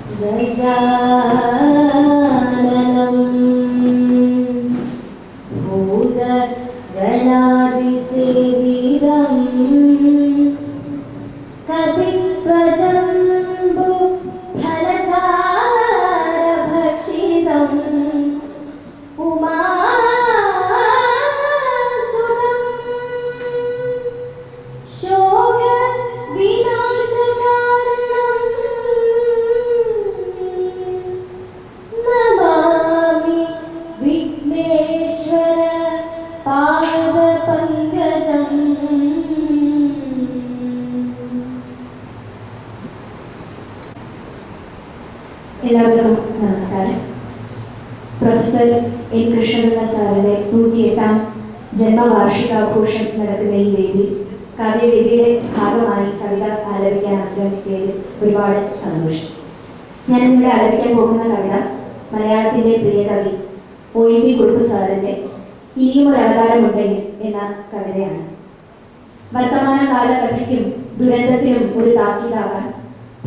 ഗജാനനം ഭൂതഗണാതിസേവിതം കപിധ്വജംബു ഫലസാരഭക്ഷിതം ഉമാസുതം ശോക വിനാശകാരണം നമാമി വിഘ്നേശ്വര പാദപങ്കജം. എല്ലാവർക്കും നമസ്കാരം. Professor N Krishnapillai സാറിൻ്റെ 108ാം ജന്മവാർഷികാഘോഷം നടക്കുന്ന ഈ വേദി കാവ്യവേദിയുടെ ഭാഗമായി കവിത ആലപിക്കാൻ അവസരം കിട്ടിയതിൽ ഒരുപാട് സന്തോഷം. ഞാൻ ഇന്നിവിടെ ആലപിക്കാൻ പോകുന്ന കവിത മലയാളത്തിൻ്റെ പ്രിയ കവി ONV കുറുപ്പ് സാറിൻ്റെ ഇനിയും ഒരു അവതാരമുണ്ടെങ്കിൽ എന്ന കവിതയാണ്. വർത്തമാനകാല കഥയ്ക്കും ദുരന്തത്തിനും ഒരു താക്കീതാകാൻ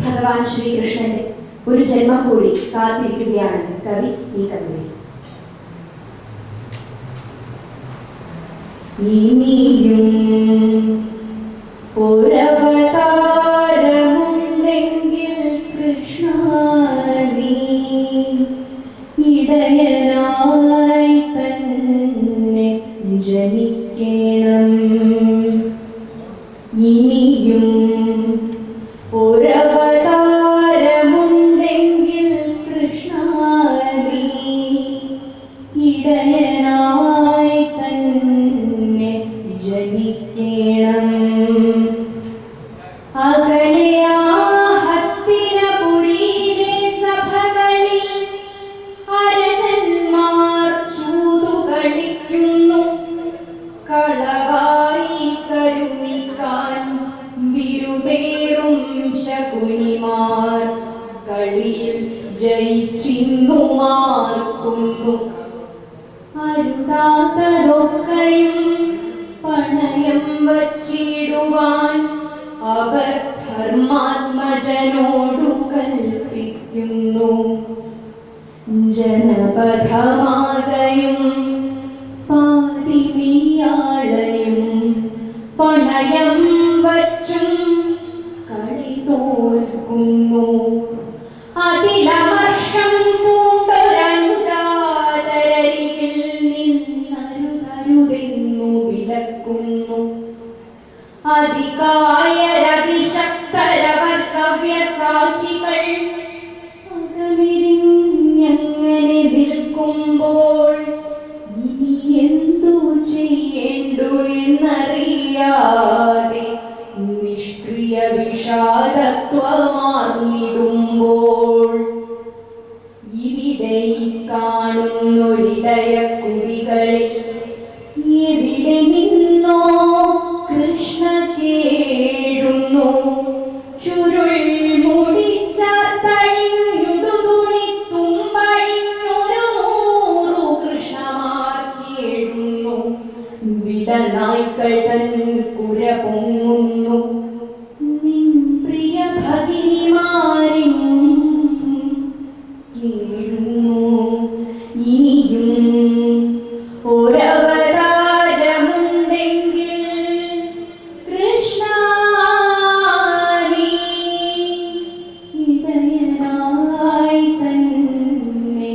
ഭഗവാൻ ശ്രീകൃഷ്ണന്റെ ഒരു ജന്മം കൂടി കാത്തിരിക്കുകയാണ് കവി ഈ കവിതയിൽ. ഇനിയും ഒരവതാരമുണ്ടെങ്കിൽ കൃഷ്ണ നീ ഇടയനായി തന്നെ ജനിക്കണം. ഇനിയും ഒരവതാരമുണ്ടെങ്കിൽ കൃഷ്ണ നീ ഇടയനായി തന്നെ ജനിക്കണം. അകലെയാ ഹസ്തിനപുരിയിലെ സഭകളിൽ അരജന്മാർ ചൂതുകളിക്കുന്നു. കളവായി കരുണിക്കാൻ വിരുതേറും ശകുനിമാർ കളിയിൽ ജയിച്ചിന്നു മാർക്കുന്നു. അരുതാത്തതൊക്കെയും പണയം വച്ചിടുവാൻ അവർ ധർമാത്മജനോടു കൽപ്പിക്കുന്നു. ജനപഥമാകയും പാതിമിയാളയും പണയം വച്ചും കളി തോൽക്കുന്നു. അതിലമർഷം പൂണ്ടൊരനുജാതരരികിൽ നിന്നരുതരുതെന്നു വിലക്കുന്നു. അതികായരതിശക്തരവർ സവ്യസാക്ഷികൾ അകമിരിഞ്ഞങ്ങനെ നിൽക്കുമ്പോൾ ഇനി എന്തു ചെയ്യേണ്ടു എന്നറിയാതെ നിഷ്ക്രിയ വിഷാദത്വമാർന്നിടുമ്പോൾ ഇവിടെ കാണുന്നൊരിടയക്കുടികളിൽ എവിടെ നിന്നോ കൃഷ്ണ കേഴുന്നു. ചുരുൾ മുടിച്ചതഴിഞ്ഞുടു തുണിത്തുമ്പഴിഞ്ഞൊരു 100 കൃഷ്ണമാർ കേഴുന്നു. വിടനായ്ക്കൾ തൻ കുര പൊങ്ങുന്നു. നിൻ പ്രിയ ഭഗിനിമാരിൻ കേഴുന്നു. ഇനിയും ഒരവതാരമുണ്ടെങ്കിൽ കൃഷ്ണ നീ ഇടയനായി തന്നെ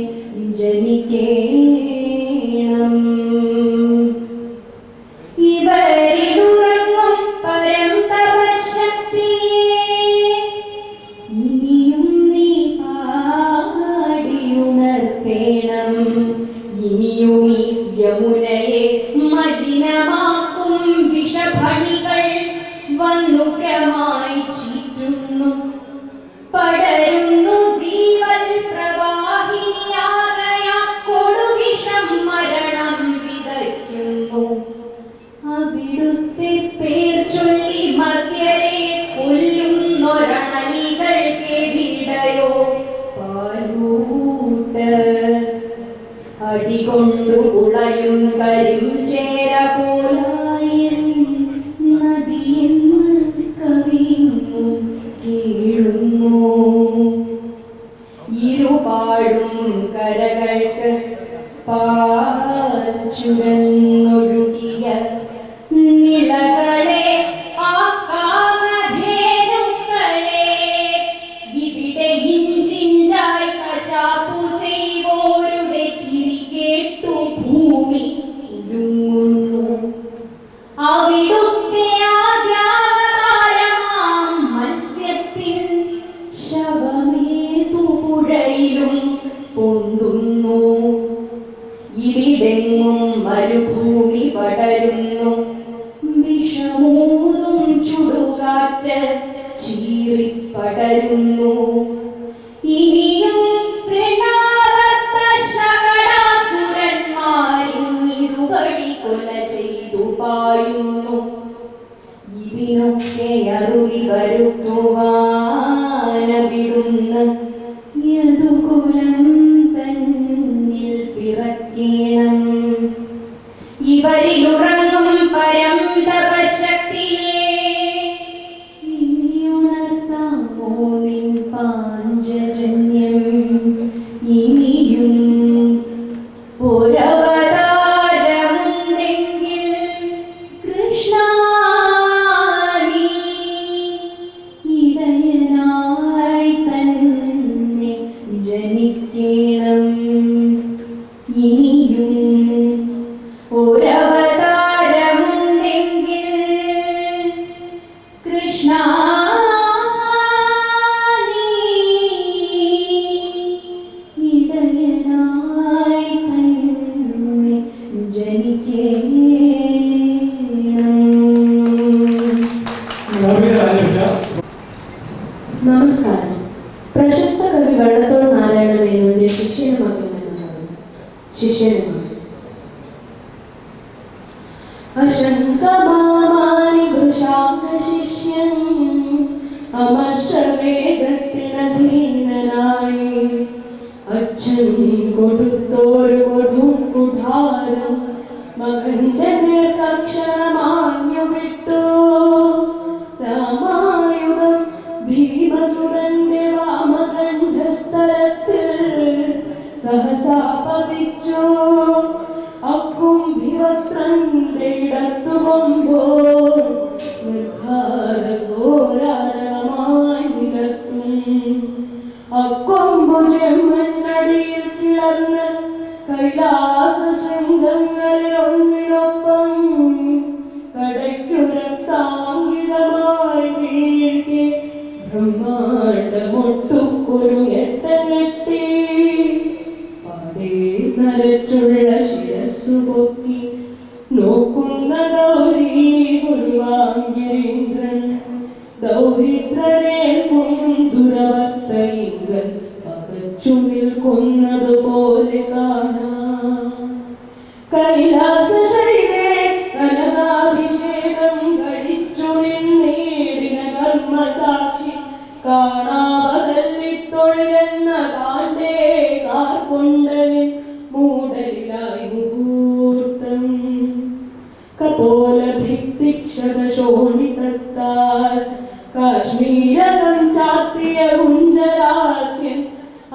ജനിക്കണം. ഇവരിലുറങ്ങും പരം തപശക്തിയെ ഇനിയും നീ പാടിയുണർത്തേണം. ഇനിയും ഈ യമുനയെ മലിനമാക്കും വിഷഭണികൾ വന്നുഗ്രമായി ചീറ്റുന്നു. പടരുന്നു ജീവൽ പ്രവാഹിനിയാകയ കൊടുവിഷം മരണം വിതയ്ക്കുന്നു. അവിടുത്തെ പേർ ചൊല്ലി മധ്യരെ കൊല്ലുന്നൊരണലികൾക്കെവിടെയോ പാലൂട്ട് അടികൊണ്ടു ഉളയും കരിം ചേര പോലായൻ നദിയെന്ന് കവിയുന്നു കേഴുന്നു. ചുറ്റി പടരുന്നു. ഇനിയും ഇതുവഴി കൊല ചെയ്തു പായുന്നു. ഇതിനൊക്കെ അറുതി വരുത്തുവാനവിടുന്ന് യദുകുലം തന്നിൽ പിറക്കേണം. ഇവരിലുറങ്ങും പരം തപശക്തിയെ ഇനിയുണർത്താമോ നിൻ പാഞ്ചജന്യം? ഇനിയും ഒരവതാരമുണ്ടെങ്കിൽ കൃഷ്ണ നീ ഇടയനായി തന്നെ ജനിക്കണം. ഇനിയും ഒരവതാരമുണ്ടെങ്കിൽ കൃഷ്ണ നീ ഇടയനായി തന്നെ ജനിക്കണം. നമസ്കാരം. പ്രശസ്ത കവി വള്ളത്തോൾ നാരായണ മേനോന്റെ ശിഷ്യനുമാണ്. അശങ്കമാമാനി വൃഷാംഗശിഷ്യൻ അമർഷവേഗത്തിനധീനനായി അച്ഛൻ കൊടുത്തോരു കൊടും കുഠാരം മകന്റെ നേർക്കക്ഷരമാഞ്ഞു വിട്ടു. രാമായുധം ഭീമസുരന്റെ വാമകണ്ഠസ്ഥലത്തിൽ സഹസാ പതിച്ചു. അക്കുംഭിവത്രന്റെ ഇടത്തുകൊമ്പോൾ നിർഘാതഘോരാരവമായി നിലത്തും. അക്കൊമ്പു ചെമ്മണ്ണടിയിൽ കിടന്ന് കൈലാസ ശൃംഗങ്ങളിൽ ഒന്നിനൊപ്പം കടയ്ക്കുരത്താങ്കിതമായി വീഴ്കെ ബ്രഹ്മാണ്ടമൊട്ടുക്കൊരു ഞെട്ടി. നരച്ചുള്ള ശിരസ്സുപൊക്കി നോക്കുന്ന ഗൗരീ ഗുരുവാംഗീന്ദ്രൻ ദൗഹിത്രനേൽക്കും ദുരവസ്ഥയിങ്കൽ പകച്ചു നിൽക്കുന്നതുപോലെ കാണാം. കൈലാസശൈലേ കനകാഭിഷേകം കഴിച്ചു നിന്നീടിന കർമ്മസാക്ഷി കാണാവതല്ലിത്തൊഴിലെന്ന കാണ്ടേ കാർക്കൊണ്ടലിൽ മൂടലിലായി മുഹൂർത്തം. കപോലഭിത്തിക്ഷതശോണിതത്താൽ കാശ്മീരകം ചാത്തിയ കുഞ്ചരാസ്യൻ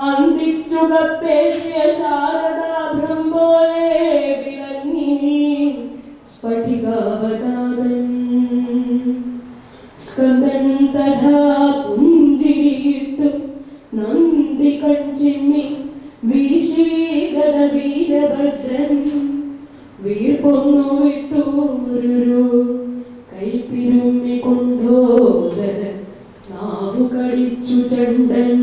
അന്തിച്ചുകപ്പേറ്റിയ ശാരദാഭ്രം പോലെ വിളങ്ങി സ്ഫടികാവതാതൻ. സ്കന്ദൻ തഥാ പുഞ്ചിരിയിട്ടു നന്ദി കൺചിമ്മി വീശീകത വീരഭദ്രൻ വീർപ്പൊന്നു വിട്ടൂരു കൈത്തിരുമ്മി കൊണ്ടോദര നാവു കടിച്ചു ചണ്ടൻ.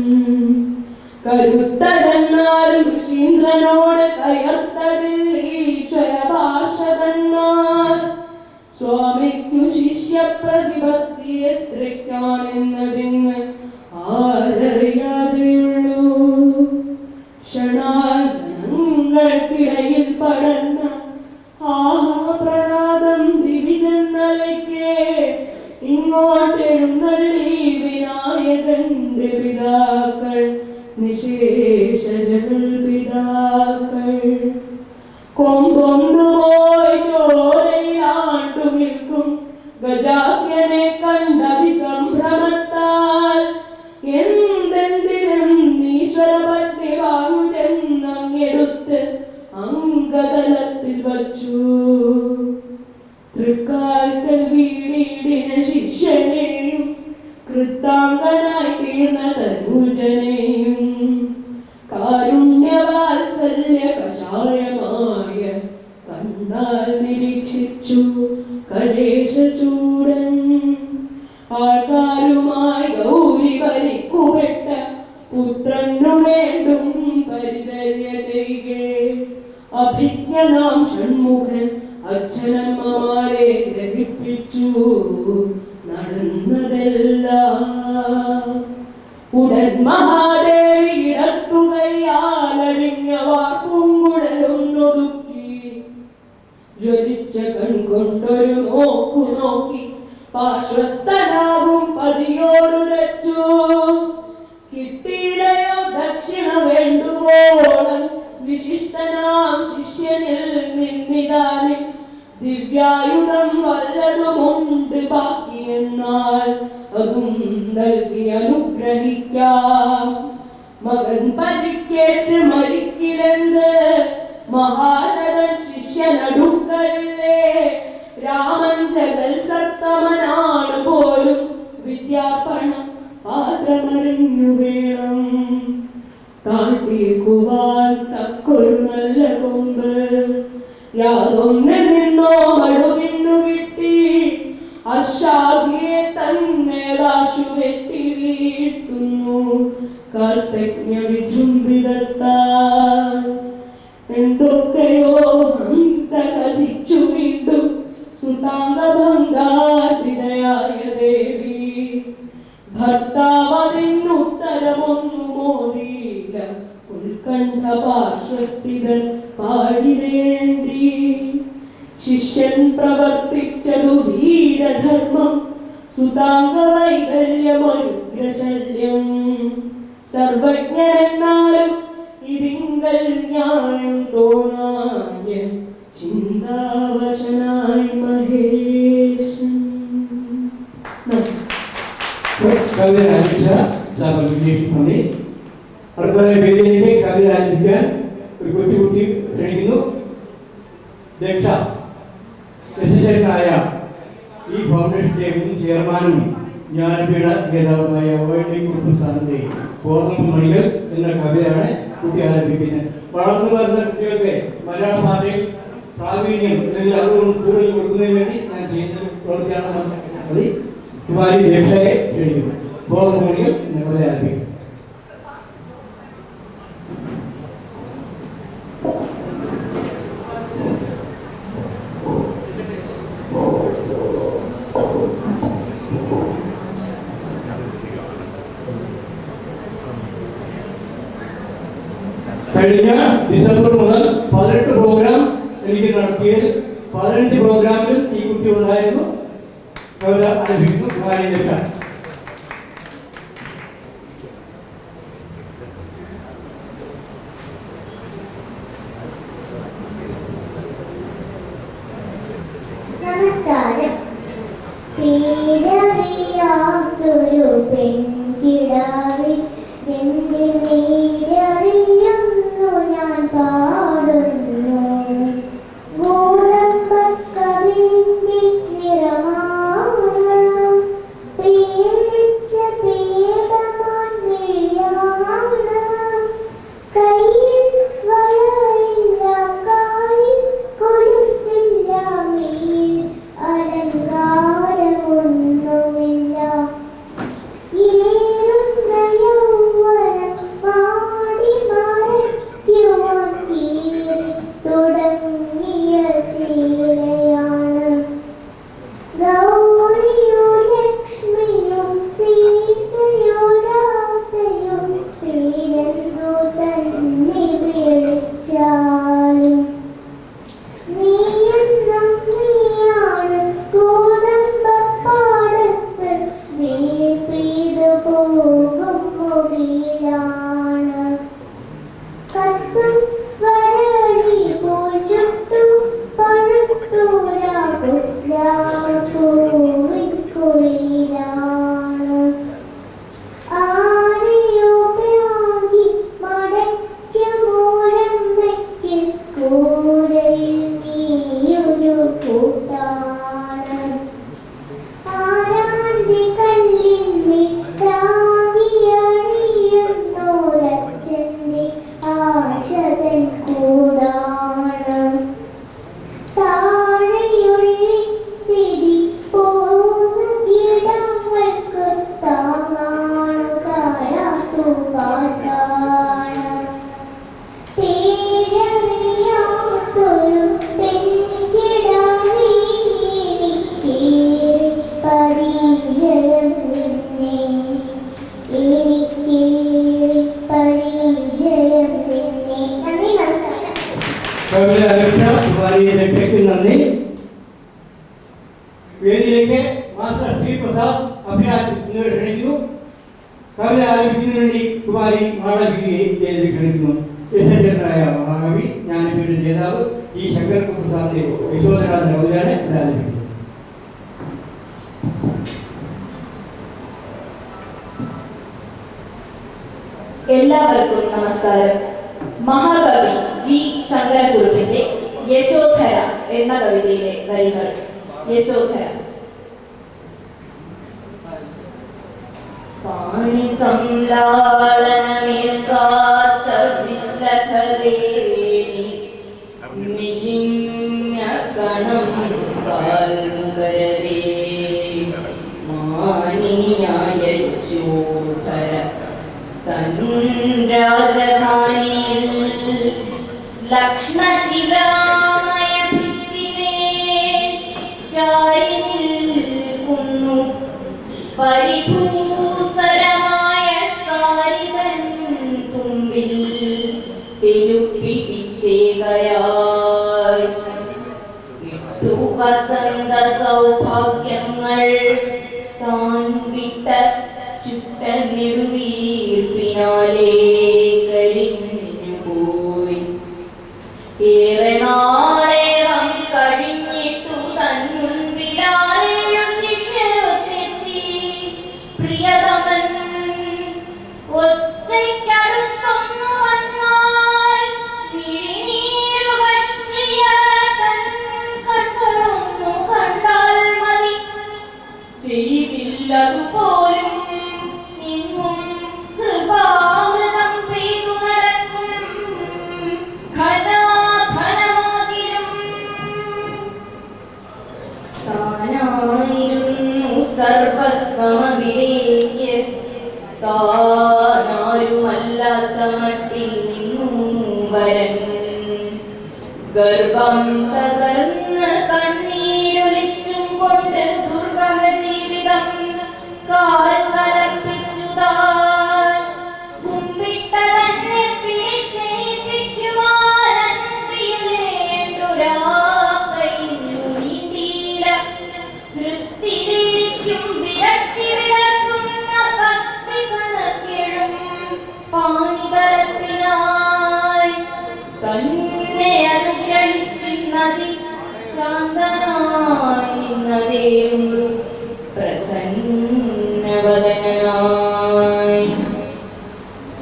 കരുത്തരന്നാലും ഋഷീന്ദ്രനോട് കയർത്തതിൽ ഈശ്വര പാർഷദന്മാർ സ്വാമിക്കു ശിഷ്യപ്രതിപത്തി എത്രയ്ക്കാണെന്നതിന് ആരറിയാതെയുള്ളൂ. ക്ഷണാങ്കൾക്കിടയിൽ പടർന്ന ആഹാപ്രണാദം ദിവിജന്നലയ്ക്ക് ഇങ്ങോട്ടെഴുന്നള്ളി വിനായകന്റെ പിതാക്കൾ നിശേഷ ജഗൽപിതാക്കൾ. കൊമ്പൊന്നുപോയി ചോരയിലാണ്ടു നിൽക്കും ഗജാസ്യനെ കണ്ടതിസംഭ്രമത്താൽ എന്തെന്തിനെന്നീശ്വരപത്നി വാങ്ങു ചെന്നങ്ങെടുത്ത് അങ്കതലത്തിൽ വച്ചു. തൃക്കാൽക്കൽ വീടിന ശിഷ്യനെയും കൃത്താങ്കനായി തീർന്ന തനൂജനെയും കാരുണ്യവാത്സല്യ കഷായമായ കണ്ണാൽ നിരീക്ഷിച്ചു കലേശചൂടൻ. ആൾക്കാരുമായി ഗൗരി വരിക്കുപെട്ട പുത്രനു വേണ്ടും പരിചര്യ ചെയ്യേ അഭിജ്ഞനാം ഷൺമുഖൻ അച്ഛനമ്മമാരെ ഗ്രഹിപ്പിച്ചു നടന്നതെല്ലാം. മഹാദേവി ഇടത്തുകയാലടിഞ്ഞ വാർപ്പുംകുഴലൊന്നൊതുക്കി ജ്വലിച്ച കൺകൊണ്ടൊരു നോക്കു നോക്കി പാർശ്വസ്ഥനാകും പതിയോടുരച്ചു. കിട്ടിയില്ലയോ ദക്ഷിണ വേണ്ടുവോളം വിശിഷ്ടനാം ശിഷ്യനിൽ നിന്നിതാനും ദിവ്യായുധം വല്ലതുമുണ്ട് ബാക്കിയെന്നാൽ അതും നൽകി അനുഗ്രഹിക്കാം. മകൻ പരിക്കേറ്റ് മരിക്കില്ലെന്ന് മഹാരഥൻ ശിഷ്യനടുക്കളില്ലേ. രാമൻ ജഗൽ സത്തമനാണ് പോലും വിദ്യാർപ്പണം പാത്രമറിഞ്ഞു വേണം. താഴ്ത്തിക്കുവാൻ തക്കൊരു നല്ല കൊമ്പ് യാതൊന്നിൽ നിന്നോ മടുവിന്നു കിട്ടി. അശാഖിയെ തന്നെ ദാശു വെട്ടി വീഴ്ത്തുന്നു കാർത്തജ്ഞ വിജൃംഭിതത്താൽ. എന്തൊക്കെയോ ഹന്ത കഥിച്ചു വീണ്ടും സുതാംഗഭംഗാർപ്പിതയായ ദേവി. ഭർത്താവതിനുത്തരമൊന്നു മോദീല ഉത്കണ്ഠ പാർശ്വസ്ഥിതൻ പാടിവേണ്ടി. ശിഷ്യൻ പ്രവർത്തിച്ചതു വീരധർമ്മം സുതാംഗവൈകല്യമനുഗ്രശല്യം. സർവജ്ഞനെന്നാലും ഇതിങ്കൽ ന്യായം തോന്നാഞ്ഞ ചിന്താവശനായി മഹേശൻ. കവിത ആരംഭിച്ച നന്ദി. അടുത്തതായി വേദിയിലേക്ക് കവിത ആരംഭിക്കാൻ ഒരു കൊച്ചുകുട്ടി ക്ഷണിക്കുന്നു. ദക്ഷനായ ഈ ഫൗണ്ടേഷന്റെ മുൻ ചെയർമാനും ജ്ഞാനപീഠ ജേതാവുമായ ONV കുറുപ്പ് സ്ഥാനത്തെ പൂർണ്ണ മണികൾ എന്ന കവിതയാണ് കുട്ടി ആരംഭിക്കുന്നത്. വളർന്നു വരുന്ന കുട്ടികൾക്ക് മലയാള ഭാഷയിൽ പ്രാവീണ്യം അല്ലെങ്കിൽ അതുകൊണ്ട് കൂടുതൽ കൊടുക്കുന്നതിന് വേണ്ടി ഞാൻ ചെയ്യുന്ന പ്രവൃത്തിയാണ് മതി. കുമാരി ദക്ഷയെ ക്ഷണിക്കുന്നു. പൂർണ്ണ മണികൾ എന്ന കവിത ആരംഭിക്കും. കഴിഞ്ഞ ഡിസംബർ മുതൽ 18 പ്രോഗ്രാം എനിക്ക് നടത്തിയത് 15 പ്രോഗ്രാമിലും ഈ കുട്ടി ഉണ്ടായിരുന്നു. കവിത ആരംഭിക്കുന്നു. കുമാരി ദക്ഷ. നമസ്കാരം. പേരറിയാത്തൊരു പെൺകിടാവിൽ എന്റെ നീരറിയുന്നു ഞാൻ പാടുന്നു. ഗോതമ്പക്കവിളിന്റെ നിറമാണ് പേടിച്ച പേടമാൻ വിളിയാണ്. കയ്യിൽ വളയില്ല കാലിൽ കൊലുസില്ല മേൽ അലങ്കാരമൊന്നുമില്ല. ഇലേ കവിത ആലപിക്കുന്നതിന് വേണ്ടി കുമാരി മാളവികയെ വേദിയിൽ ക്ഷണിക്കുന്നു. യശസ്വരനായ മഹാകവി ജ്ഞാനപീഠ ജേതാവ് ഈ ശങ്കർ പ്രസാദിന്റെ യശോധര കവിതയാണ് ആലപിക്കുന്നത്. എല്ലാവർക്കും നമസ്കാരം. മഹാകവി ജി ശങ്കരക്കുറുപ്പിന്റെ യശോധര എന്ന കവിതയിലെ വരികൾ. യശോധര. പാണി സംലാളനമേൽക്കാത്ത വിശ്ലഥവേണി മിലിഞ്ഞ കണം കാൽമുകരവേ മാനിനിയായ യശോധര തൻ രാജധാനിയിൽ ലക്ഷ്മശിലാമയ ഭിത്തിമേൽ ചാരി നിൽക്കുന്നു പരിധൂസരമായ സാരിതൻ തുമ്പിൽ തിരുപ്പിടിച്ചേകയായി ഇട്ടു വസന്ത സൗഭാഗ്യങ്ങൾ താൻ വിട്ട ചുട്ട നെടുവീർപ്പിനാലേ കരിഞ്ഞുപോയി. ഏറെ നാളേറം കഴിഞ്ഞിട്ടു തൻ മുൻപിലാരേഴു ശിഷ്യരൊത്തെത്തി. പ്രിയതമൻ ഒറ്റയ്ക്കടുത്തൊന്നു വന്നാൽ മിഴിനീരു പറ്റിയ തൻ കണ്ണൊന്നു കണ്ടാൽ മതി. ചെയ്തില്ലതുപോലും ഇന്നും കൃപാമൃതം പെയ്തു നടക്കും ഘനാഘനമാകിലും താനായിരുന്നു സർവസ്വമവിടേക്ക്. താനാരുമല്ലാത്ത മട്ടിൽ നിന്നു വരൻ ഗർഭം തകർന്ന് കണ്ണീരൊലിച്ചും കൊണ്ട് ദുർഗഹ ജീവിതം കാൽ കലപ്പിച്ചുതാൻ കുമ്പിട്ട തന്നെ പിടിച്ചെണിപ്പിക്കുവാൻ അൻപിയിലേണ്ടൊരാക്കൈന്നു നീണ്ടീല. വൃത്തിരിക്കും വിരക്തി വിളർത്തുന്ന ഭക്തി കണക്കെഴും പാണിതലത്തിനായി തന്നെ അനുഗ്രഹിച്ചിരുന്നതി ശാന്തനായി നിന്നതേയുള്ളൂ പ്രസന്നവദനായി.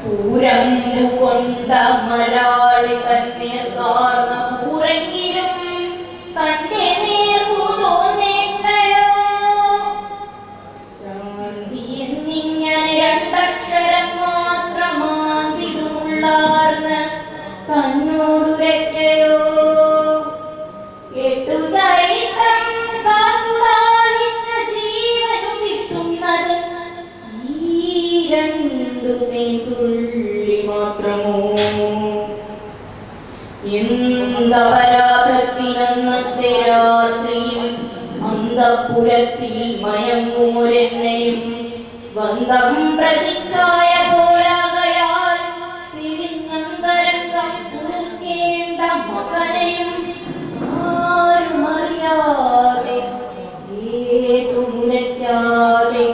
പൂരമ്പു കൊണ്ട മലയാളി തന്നീർക്കാർന്ന പൂരെങ്കിലും തന്റെ നേർക്കു തോന്നേണ്ടയോ. ശാന്തി എന്നിങ്ങനെ രണ്ടക്ഷരം മാത്രമാന്തിടുമുള്ളാർന്ന് തന്നോടുരയ്ക്കയോ. എട്ടു ചരിത്രം കാത്തുദാഹിച്ച ജീവനു കിട്ടുന്നത് ഈ രണ്ടു തേൻതുള്ളി മാത്രമോ. എന്തപരാധത്തിനന്നത്തെ രാത്രിയിൽ അന്തഃപുരത്തിൽ മയങ്ങുമൊരെന്നെയും സ്വന്തം പ്രതിച്ഛായ പോലാകയാൽ തിരിഞ്ഞന്തരംഗം പുതുക്കേണ്ട മകനെയും ആരുമറിയാതെ ഏതുമുരയ്ക്കാതെ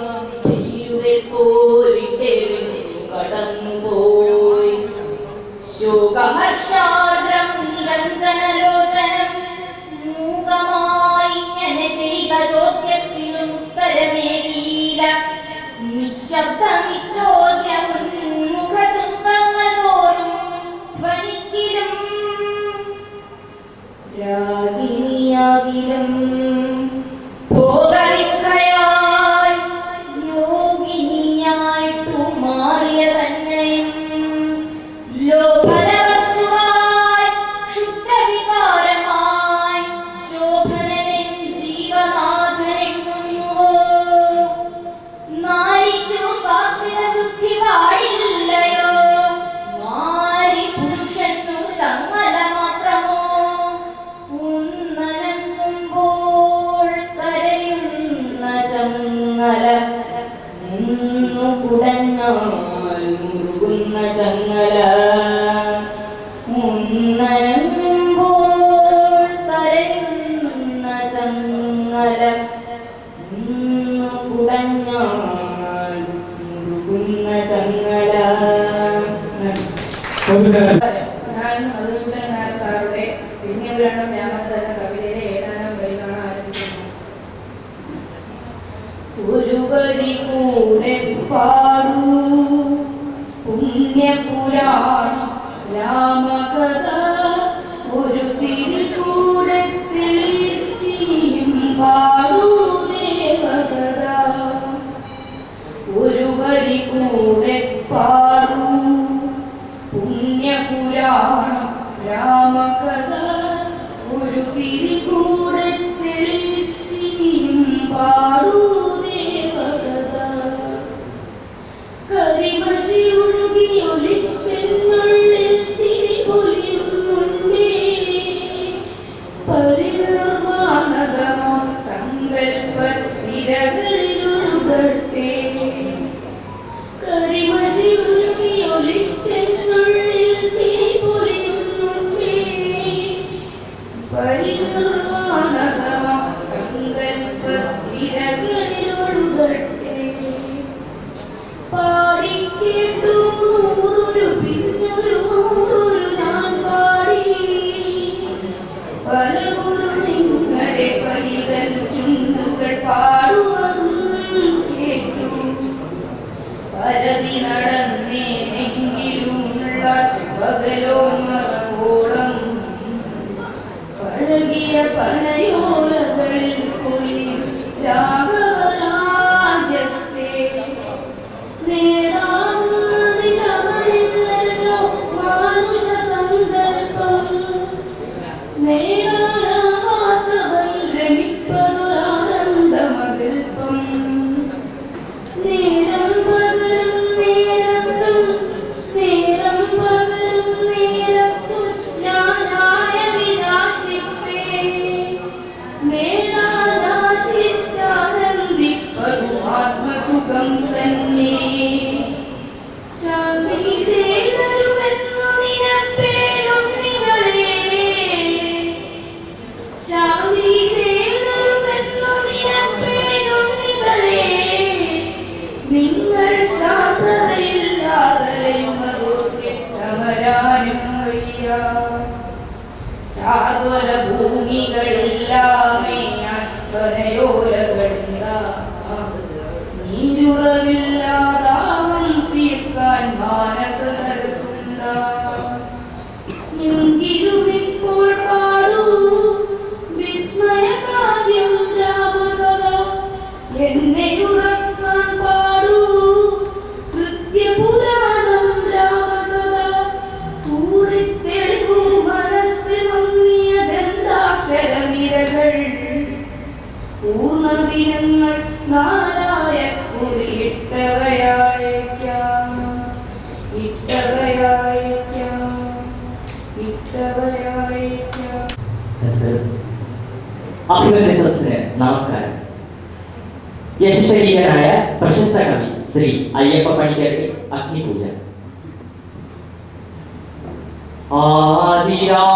പോലിട്ടെറിഞ്ഞു കടന്നുപോയി. ശോകഹർഷാർദ്രം നിരഞ്ജനലോചനം മൂകമായി ഇങ്ങനെ ചെയ്ത ചോദ്യത്തിനും ഉത്തരമേകിയില്ല. നിശബ്ദമിച്ചോദ്യമുന്മുഖശൃംഗങ്ങൾ തോറും ധ്വനിക്കിലും രാഗിണിയാകിലും ഭോഗവിമുഖയായി യോഗിനിയായിട്ടു മാറിയ തന്നെയും ലോഭനവസ്തുവായി ക്ഷുദ്രവികാരമായി ശോഭനൻ ജീവനാഥനെണ്ണുന്നുവോ. നാരിക്കു സാത്വിക ശുദ്ധി പാടില്ലയോ. നാരി പുരുഷനു ചങ്ങല മാത്രമോ. ഉന്നനങ്ങുമ്പോൾ കരയുന്ന ചങ്ങല മുന്നു കുടഞ്ഞാൽ മുറുകുന്ന ചങ്ങല. ഉന്നനങ്ങുമ്പോൾ കരയുന്ന ചങ്ങല മുന്നു കുടഞ്ഞാൽ മുറുകുന്ന ചങ്ങല. ഞാൻ മധുസൂദനൻ നായർ സാറുടെ പുണ്യപുരാണം രാമകഥ എന്ന കവിതയിലെ ഏതാനും വരികളാണ് ആരംഭിക്കുന്നത്. ഒരു വരി കൂടെ പാടൂ പുണ്യപുരാണം രാമകഥ, ഒരു തിരി കൂടെ തെളിച്ചിനിയും പാടൂ ദേവകഥ. ഒരു വരി കൂടെ പാടൂ പുണ്യപുരാണം രാമകഥ, ഒരു തിരി കൂടെ തെളിച്ചിനിയും പാടൂ ദേവകഥ. കരിമഷി ഒഴുകി ഒലിച്ചെന്നുള്ളിൽ തിരി പൊലിയും മുന്നേ, പരിനിർവാണകമോ സങ്കൽപ്പത്തിരകളിലൊഴുകട്ടെ. കരിമഷി ഒഴുകി ഒലിച്ചെന്നുള്ളിൽ തിരി പൊലിയും മുന്നേ, പരിനിർവാണകമോ സങ്കൽപ്പത്തിരകളിലൊഴുകട്ടെ. പാടിക്കേട്ടു നൂറൊരു പിന്നൊരു നൂറൊരു ഞാൻ പാടി, പലവൊരു നിങ്ങളുടെ പൈതൽ ചുണ്ടുകൾ പാടുവതും കേട്ടു. പരതി നടന്നേനെങ്കിലുമുള്ള പകലോന്മറവോളം പഴകിയ പനയോലകളിൽ പൊലിയും രാഘവരാജ്യത്തെ. നേടാവുന്നതിലമരില്ലല്ലോ മാനുഷ സങ്കൽപ്പം, നേടാനാവാത്തവയിൽ രമിപ്പതൊരാനന്ദമകൽപ്പം. നേരം പകരും നേരത്തും നേരം പകരും നേരത്തും ഞാനായതിനാശിപ്പേ, നേടാനാശിച്ചാനന്ദിപ്പതു ആത്മസുഖം തന്നെ. ശാന്തി തരുമെന്നു നിനപ്പേരുണ്ണികളെ, ശാന്തി തരുമെന്നു നിനപ്പേരുണ്ണികളെ, നിങ്ങൾ ശാന്തതയില്ലാതലയുമതോർക്കെ അമരാനും വയ്യ. ശാശ്വത ഭൂമികളില്ലാമേ അത്വനയോലകളില്ല, നീരുറവില്ലാതാവും തീർക്കാൻ മാനസ സരസുണ്ട. എങ്കിലും ഇപ്പോൾ പാടൂ വിസ്മയകാവ്യം രാമകഥ, എന്നെ ഉറക്കാൻ പാടൂ കൃത്യപുരാണം രാമകഥ. കൂടിത്തെളിവൂ മനസ്സിൽ മങ്ങിയ ഗന്ധാക്ഷരനിരകൾ, പൂർണ്ണദിനങ്ങൾ നാലായ കുറിയിട്ടവയായേക്കാം, ഇട്ടവയായേക്കാം, ഇട്ടവയായേക്കാം. അഭിനന്ദന സദസ്സിന് നമസ്കാരം. യശശരീരനായ പ്രശസ്ത കവി ശ്രീ അയ്യപ്പ പണിക്കരുടെ അഗ്നിപൂജ.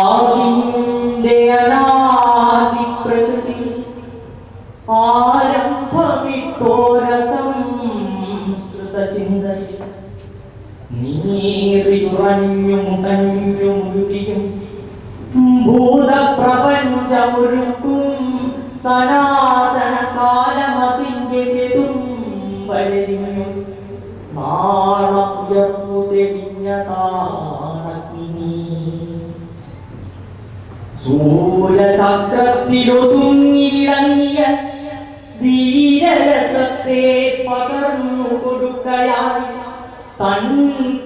ആദിരാവിന്റെ അനാദിപ്രകൃതി ആരംഭമിട്ടോരസംസ്കൃത ചിന്തയിൽ നീറിയുറഞ്ഞുമുടഞ്ഞുമുഴുകിയും ഭൂതപ്രപഞ്ചമൊരുക്കും സനാതന കാലമതിന്റെ ചെതുമ്പഴരിഞ്ഞു നാളമുയർന്നു തെളിഞ്ഞതാണഗ്നി. സൂര്യചക്രത്തിലൊതുങ്ങിവിളങ്ങിയ വീരരസത്തെ പകർന്നു കൊടുക്കയാൽ തൻ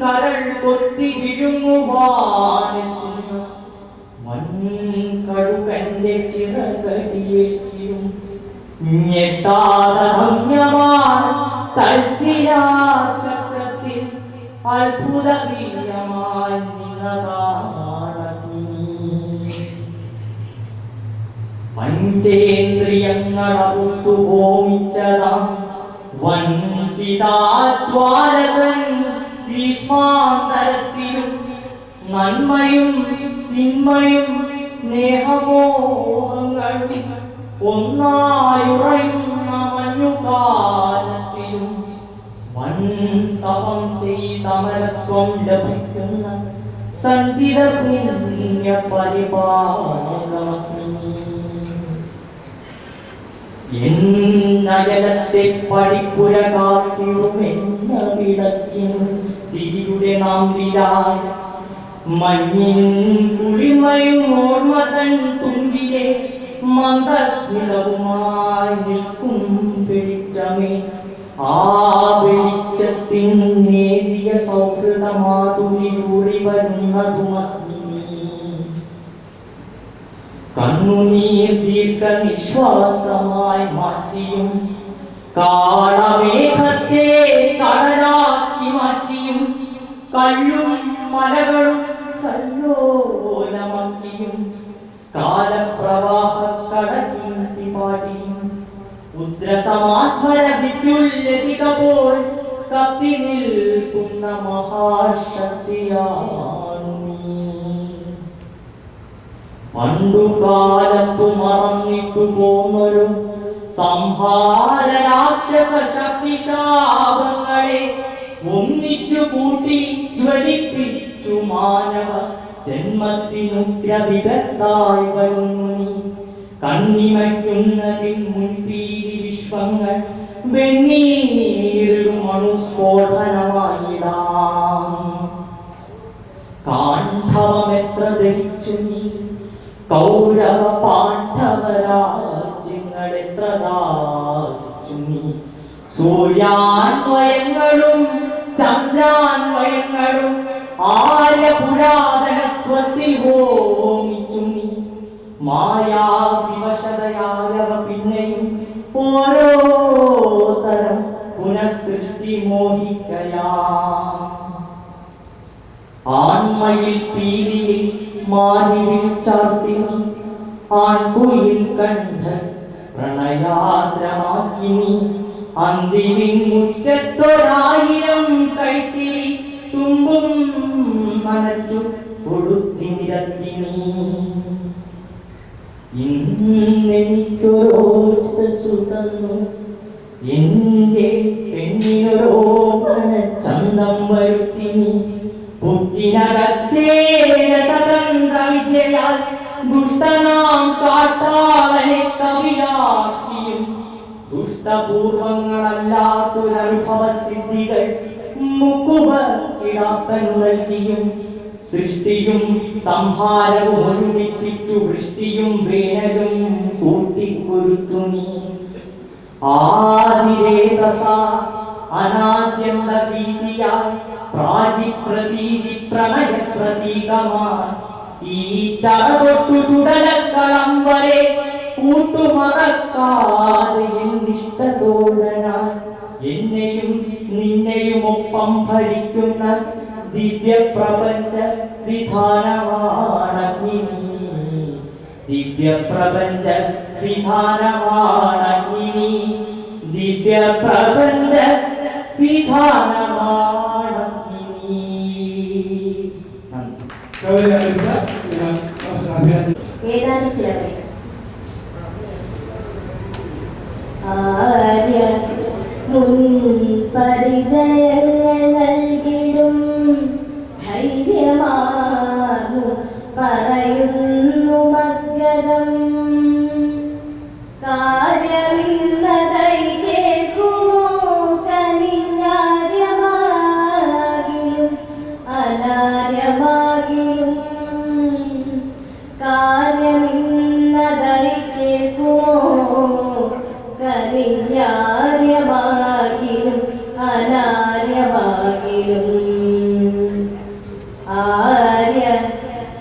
കരൾ കൊത്തി വിഴുങ്ങുവാനെത്തുന്ന വൻകഴുകന്റെ ചിറകടിയേറ്റിയും ഞെട്ടാതമ്യമായ തൽസിരാചക്രത്തിൽ അത്ഭുതവീര്യമായി നിന്നതാണഗ്നി. പഞ്ചേന്ദ്രിയങ്ങളറുത്തു ഹോമിച്ചതാം വഞ്ചിതാജ്വാലകൻ ഭീഷ്മാന്തരത്തിലും നന്മയും തിന്മയും സ്നേഹമോഹങ്ങളും ഒന്നായുറയുന്ന മഞ്ഞുകാലത്തിലും തപം ചെയ്തമരത്വം ലഭിക്കുന്ന സഞ്ചിത പുണ്യ പരിപാലനഗ്നി എന്നയനത്തെ പടിപ്പുര കാത്തിടുമെന്ന വിളക്കിൻ തിരിയുടെ നാം വിരായ മഞ്ഞിൻ കുളിമയും ഓർമ്മതൻ തുമ്പിലെ മന്ദസ്മിതവുമായി നിൽക്കും വെളിച്ചമേ ആ വെളിച്ചത്തിൻ നേരിയ സൗഹൃദമാതുരിയൂറി വരുന്നതുമഗ്നി കണ്ണുനീർ ദീർഘ നിശ്വാസമായി മാറ്റിയും കാളമേഘത്തെ കടലാക്കി മാറ്റിയും കല്ലും മലകളും കല്ലോലമാക്കിയും കാലപ്രവാഹ കടകീർത്തി പാടിയും ഉദ്രസമാസ്മര വിദ്യുല്ലതികപോൾ കത്തി നിൽക്കുന്ന മഹാശക്തിയാണ് നീ. പണ്ടുകാലത്തു മറന്നിട്ടു പോന്നൊരു സംഹാര രാക്ഷസ ശക്തിശാപങ്ങളെ ഒന്നിച്ചു കൂട്ടി ജ്വലിപ്പിച്ചു മാനവ ജന്മത്തിനുഗ്രവികത്തായി വരുന്നു നീ. കണ്ണിമയ്ക്കുന്നതിൻ മുൻപീരി വിശ്വങ്ങൾ വെണ്ണീരിലും അണുസ്ഫോടനമായിടാം. കാണ്ഡവമെത്ര ദഹിച്ചു നീ, കൗരവ പാണ്ഡവരാജ്യങ്ങൾ എത്ര ദാഹിച്ചു നീ. സൂര്യാന്വയങ്ങളും ചന്ദ്രാന്വയങ്ങളും ആര്യപുരാതനത്വത്തിൽ ഹോമിച്ചു നീ. മായാവിവശതയായവ പിന്നെയും ഓരോ തരം പുനഃസൃഷ്ടി മോഹിക്കയാ. ആൺമയിൽ പീലിയിൽ മാരിവിൽ ചാർത്തി നീ, ആൺകുയിൽ കണ്ഠ പ്രണയാദ്രമാക്കി നീ. അന്തിവിൻ മുറ്റത്തൊരായിരം കൈത്തിരി തുമ്പും നനച്ചു കൊടുത്തി നിരത്തി നീ. ഇന്നെനിക്കൊരോസ്തന്നു എന്റെ പെണ്ണിനൊരോമന ചന്തം വരുത്തി നീ. പുറ്റിനകത്തേ രസതന്ത്ര വിദ്യയാൽ ദുഷ്ടനാം കാട്ടാളനെ കവിയാക്കിയും ദുഷ്ടപൂർവങ്ങളല്ലാത്തൊരനുഭവ സിദ്ധികൾ മുക്കുപക്കിടാപ്പനു നൽകിയും സൃഷ്ടിയും സംഹാരവും ഒരുമിപ്പിച്ചു വൃഷ്ടിയും വേനലും കൂട്ടിക്കൊരുത്തു നീ. ആദിരേതസ അനാദ്യന്ത ബീജിയായി പ്രാചിപ്രതീജി പ്രണയ പ്രതീകമായി ഈ തറതൊട്ടു ചുടലക്കളം വരെ കൂട്ടുമറക്കാതെ എന്നിഷ്ടതോഴനായി എന്നെയും നിന്നെയും ഒപ്പം ഭരിക്കുന്ന ദിവ്യപ്രപഞ്ച വിധാനമാണഗ്നി. ദിവ്യപ്രപഞ്ച വിധാനമാണഗ്നി. ദിവ്യപ്രപഞ്ച വിധാനമാണഗ്നി. ഏതാനും ചില വരികൾ. ആര്യ മുൻപരിചയങ്ങൾ നൽകിടും ധൈര്യമാർന്നു പറയുന്നു മദ്ഗതം. കാര്യമിന്നതൈ കേൾക്കുമോ കനിഞ്ഞാര്യമാകിലും അനാര്യമാകിലും. കാര്യമിന്നതൈ കേൾക്കുമോ കനിഞ്ഞാര്യമാകിലും അനാര്യമാകിലും. ആര്യ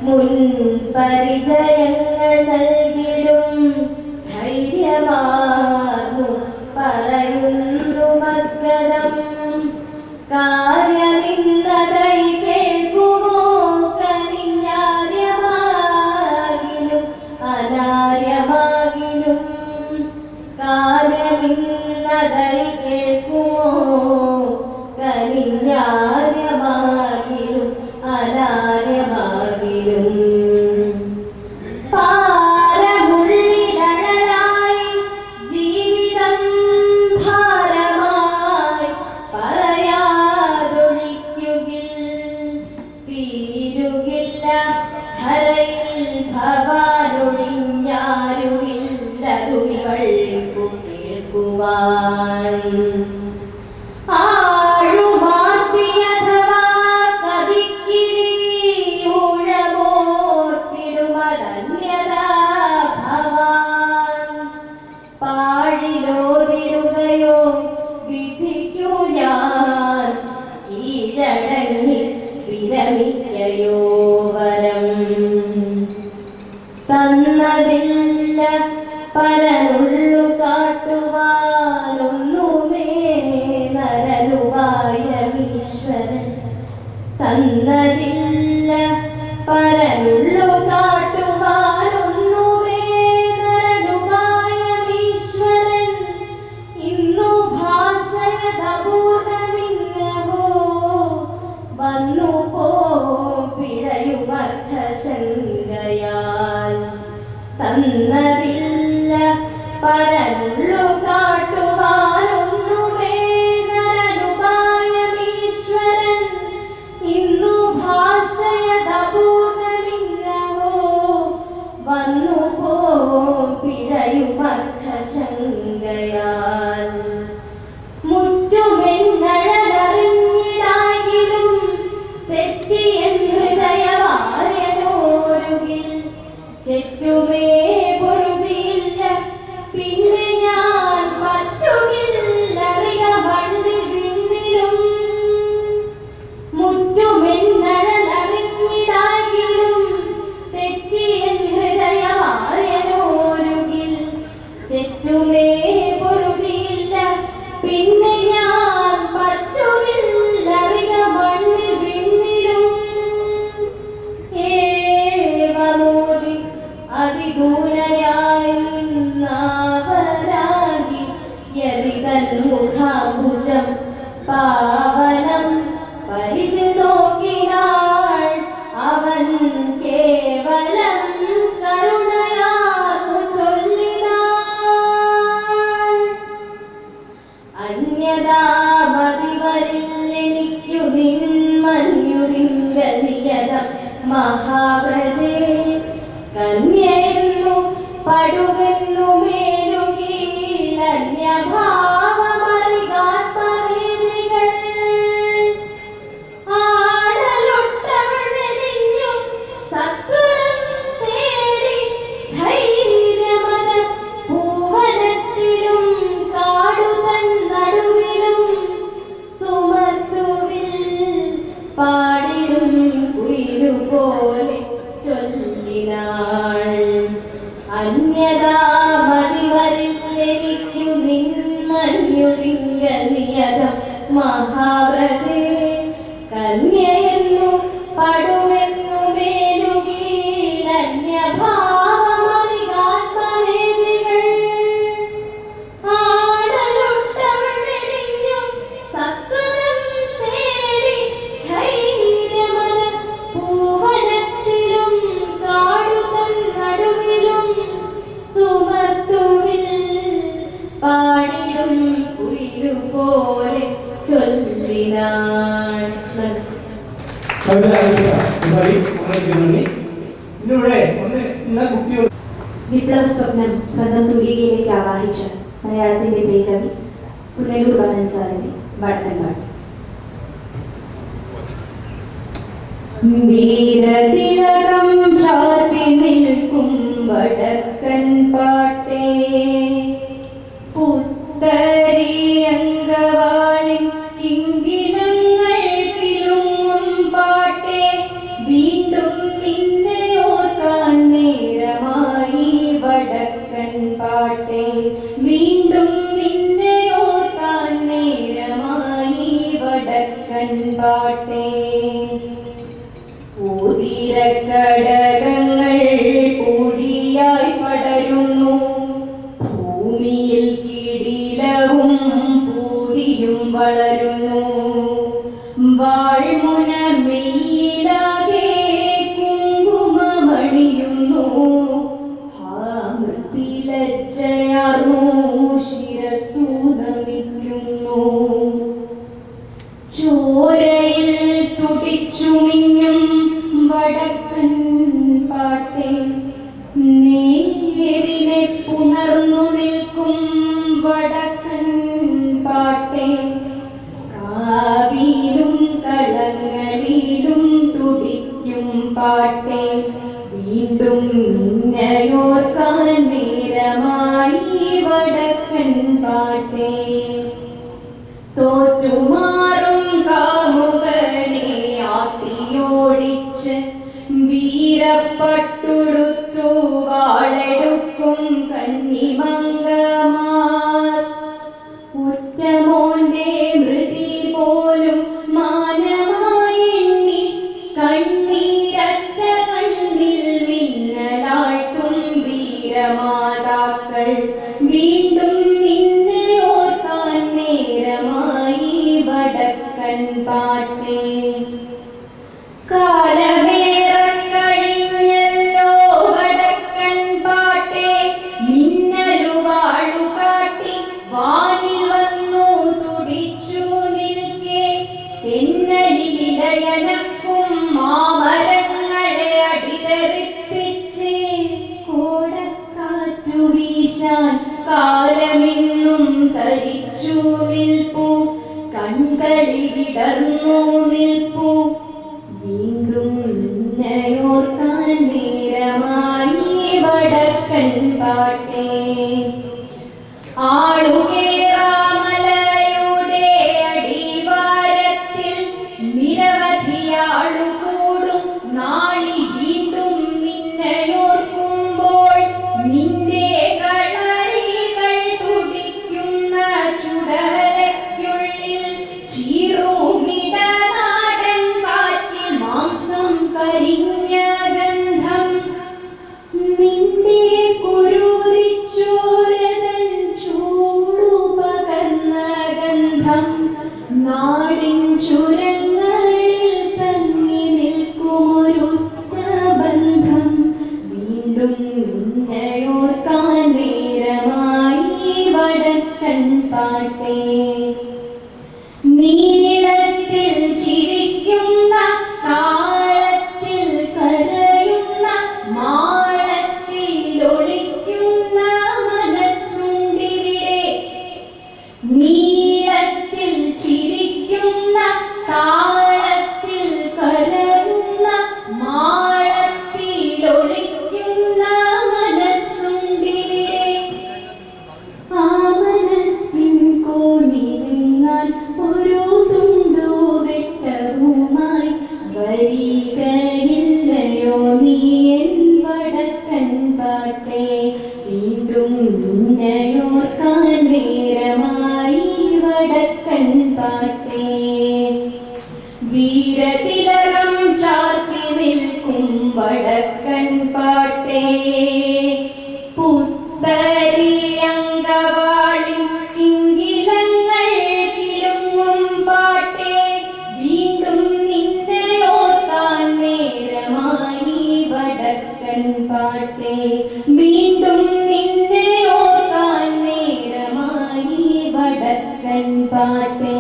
മുൻപരിചയങ്ങൾ നൽകിടും ധൈര്യമാർന്നു പറയുന്നു മദ്ഗതം. കാര്യമിന്നതൈ കേൾക്കുമോ കനിഞ്ഞാര്യമാകിലും അനാര്യമാകിലും. കാര്യമിന്നതൈ കേൾക്കുമോ കനിഞ്ഞാര്യമാകിലും അനാര്യമാകിലും. പാരമുള്ളിലഴലായി ജീവിതം ഭാരമായി പറയ വിരമിക്കയോ വരം തന്നതില്ല പരനുള്ളു കാട്ടുവാനൊന്നുമേ നരനുവായ ഈശ്വരൻ തന്നതില്ല പരനുള്ളു കാട്ടുവാനൊന്നുമേ നരനുവായ ഈശ്വരൻ ഇന്നു ഭാഷയതപൂർണമിങ്ങഹോ വന്നു പോ പിഴയുമർത്ഥശങ്കയാൽ തന്നതില്ല പരനുള്ളു കാട്ടുവാനൊന്നുമേ നരനുപായമീശ്വരൻ ഇന്നു ഭാഷയതപൂർണമിങ്ങഹോ വന്നു പോ പിഴയുമർത്ഥശങ്കയാൽ മുറ്റുമെന്നഴലറിഞ്ഞിടാകിലും തെറ്റിയൻ ഹൃദയവാര്യനോരുകിൽ ചെറ്റുമേ പൊറുതിയില്ല പിന്നെ ഞാൻ പറ്റുകില്ലറിയ മണ്ണിൽ വിണ്ണിലും മുറ്റുമെന്നഴലറിഞ്ഞിടാകിലും തെറ്റിയൻ ഹൃദയവാര്യനോരുകിൽ ചെറ്റുമേ പൊറുതിയില്ല പിന്നെ ഞാൻ പറ്റുകില്ലറിയ മണ്ണിൽ വിണ്ണിലും ഏവമോദി അതിദൂരയായി നിന്നാവരാകി യതി തന്മുഖാംബുജം പാവനം പരിചു നോക്കിനാൾ അവൻ കേവലം കരുണയാർന്നു ചൊല്ലിനാൾ അന്യതാ മതിവരില്ലെനിക്കു നിന്മന്യുരിംഗനിയതം മഹാവ്രതേ കന്യയെന്നു പടുവെന്നു മേലുകീലന്യഭാവമറികാത്മവേദികൾ ആടലൊട്ടവൾ വെടിഞ്ഞു സത്വരം തേടി ധൈര്യമത പൂവനത്തിലും കാടുതൻ നടുവിലും സുമർത്തുവിൽ പാടിടും കുയിലുപോലെ ചൊല്ലിനാൾ അന്യതാ മതിവരില്ലെനിക്കു നിന്മന്യുരിംഗനിയതം മഹാവ്രതേ കന്യയെന്നു പടുവെന്നു മേലുകീലന്യഭാവമറികാത്മവേദികൾ ആടലൊട്ടവൾ വെടിഞ്ഞു സത്വരം തേടി ധൈര്യമത പൂവനത്തിലും കാടുതൻ നടുവിലും സുമർത്തുവിൽ പാടിടും കുയിലുപോലെ ചൊല്ലിനാൾ. കവിത ഇന്നിവിടെ ഒന്ന് ഇന്ന കുട്ടികൾ വിപ്ലവ സ്വപ്നം സ്വന്തം തൂലികയിലേക്ക് ആവാഹിച്ച മലയാളത്തിന്റെ പ്രിയകവി പുനലൂർ ബാലൻ സാറിന്റെ വടക്കൻപാട്ട്. വീരതിലകം ചാർത്തി നിൽക്കും വടക്കൻ പാട്ടേ പുത്തരിയങ്കവാളിൻ കിങ്കിലങ്ങൾ കിലുങ്ങും പാട്ടേ വീണ്ടും നിന്നെ ഓർക്കാൻ നേരമായി വടക്കൻ പാട്ടേ വീണ്ടും നിന്നെ ഓർക്കാൻ നേരമായി വടക്കൻ പാട്ടേ ഊതിരക്കടകങ്ങൾ പൊഴിയായി പടരുന്നു ഭൂമിയിൽ കിടിലവും പൂരിയും വളരുന്നു വാൾമുന മെയ്യിലാകെ കുങ്കുമമണിയുന്നു മൃതിലജ്ജയാർന്നു ശിരസ്സു നമിക്കുന്നു ചോരയിൽ തുടിച്ചു മിന്നും വടക്കൻ പാട്ടേ നേരിനെ പുണർന്നു നിൽക്കും വടക്കൻ പാട്ടേ കാവിലും കളങ്ങളിലും തുടിക്കും പാട്ടേ വീണ്ടും നിന്നയോർക്കാൻ നേരമായി വടക്കൻ പാട്ടേ തോറ്റുമാറും കാമുകനെ ആട്ടിയോ കാലമേറക്കഴിഞ്ഞല്ലോ വടക്കൻ പാട്ടേ, മിന്നലുവാളു കാട്ടി വാനിൽ വന്നു തുടിച്ചു നിൽക്കെ. തെന്നലിലയനക്കും മാമരങ്ങളെ അടിതെറിപ്പിച്ച് കോടക്കാറ്റു വീശാൻ കാലമിന്നും തരിച്ചു നിൽപ്പു. കൺകളിൽ വിടർന്നു നിൽപ്പു. വീണ്ടും നിന്നയോർക്കാൻ നേരമായി വടക്കൻ പാട്ടേ. ആളുകേറാമലയുടെ അടിവാരത്തിൽ നിരവധിയാളു കൂടും നാളിൽ വീണ്ടും നിന്നയോർക്കുമ്പോൾ നിന്റെ കളരികൾ തുടിക്കുന്ന ചുടലയ്ക്കുള്ളിൽ ചീറുമിടനാടൻ കാറ്റിൽ മാംസം കരിഞ്ഞ ഗന്ധം. നിന്റെ കുരുതിച്ചോരതൻ ചൂടു പകർന്ന ഗന്ധം. നാടിൻ ചുരങ്ങളിൽ തങ്ങി നിൽക്കുമൊരുറ്റ ബന്ധം. വീണ്ടും നിന്നയോർക്കാൻ നേരമായി വടക്കൻ പാട്ടേ. നീളത്തിൽ ചിരിക്കുന്ന താളത്തിൽ കരയുന്ന മാളത്തിൽ ഒളിക്കുന്ന മനസ്സുണ്ടിവിടെ. നീളത്തിൽ ചിരിക്കുന്ന താളത്തിൽ കരയുന്ന മാളത്തിൽ ഒളിക്കുന്ന മനസ്സുണ്ടിവിടെ. ആ മനസ്സിൻ കോണിലിങ്ങാൻ ഒരു തുണ്ടു വെട്ടവുമായി വരികയില്ലയോ നീ എൻ വടക്കൻ പാട്ടേ. വീണ്ടും നിന്നയോർക്കാൻ നേരമായി വടക്കൻ പാട്ടേ. വീരതിലകം ചാർത്തി നിൽക്കും വടക്കൻ പാട്ടേ. പുത്തരിയങ്കവാളിൻ കിങ്കിലങ്ങൾ കിലുങ്ങും പാട്ടേ. വീണ്ടും നിന്നയോർക്കാൻ നേരമായി വടക്കൻ പാട്ടേ. വീണ്ടും നിന്നയോർക്കാൻ നേരമായി വടക്കൻ പാട്ടേ.